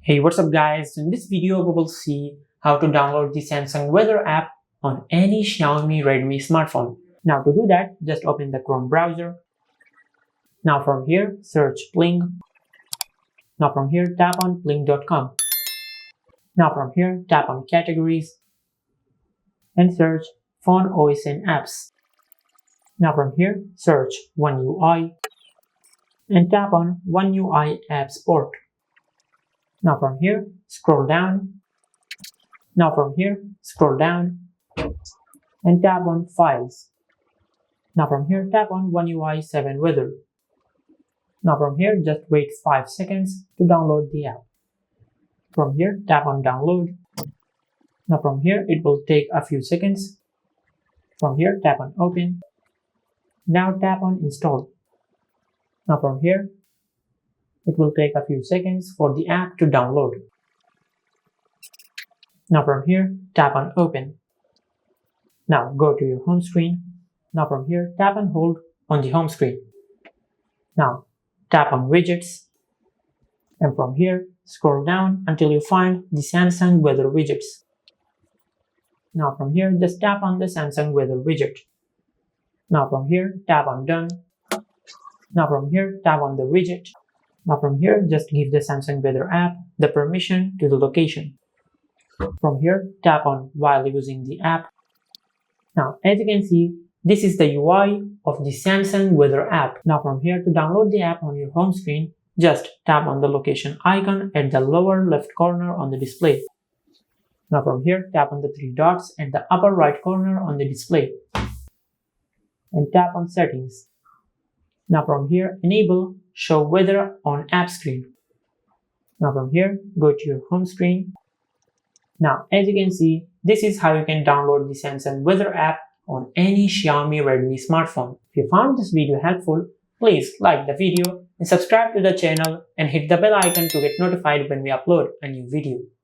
Hey, what's up guys? In this video we will see how to download the Samsung Weather app on any Xiaomi Redmi smartphone. Now to do that, just open the Chrome browser. Now from here, search Pling. Now from here, tap on pling.com. Now from here, tap on Categories and search Phone OS and Apps. Now from here, search One UI and tap on One UI Apps Port. Now from here, scroll down. Now from here, scroll down and tap on Files. Now from here, tap on One UI 7 Weather. Now from here, just wait 5 seconds to download the app. From here, tap on Download. Now from here, it will take a few seconds. From here, tap on Open. Now tap on Install. Now from here, it will take a few seconds for the app to download. Now from here, tap on Open. Now go to your home screen. Now from here, tap and hold on the home screen. Now tap on Widgets. And from here, scroll down until you find the Samsung Weather widgets. Now from here, just tap on the Samsung Weather widget. Now from here, tap on Done. Now from here, tap on the widget. Now from here, just give the Samsung Weather app the permission to the location. From here, tap on While using the app. Now as you can see, this is the UI of the Samsung Weather app. Now from here, to download the app on your home screen, just tap on the location icon at the lower left corner on the display. Now from here, tap on the 3 dots at the upper right corner on the display and tap on Settings. Now from here, enable Show Weather on App Screen. Now from here, go to your home screen. Now as you can see, this is how you can download the Samsung Weather app on any Xiaomi Redmi smartphone. If you found this video helpful, please like the video and subscribe to the channel and hit the bell icon to get notified when we upload a new video.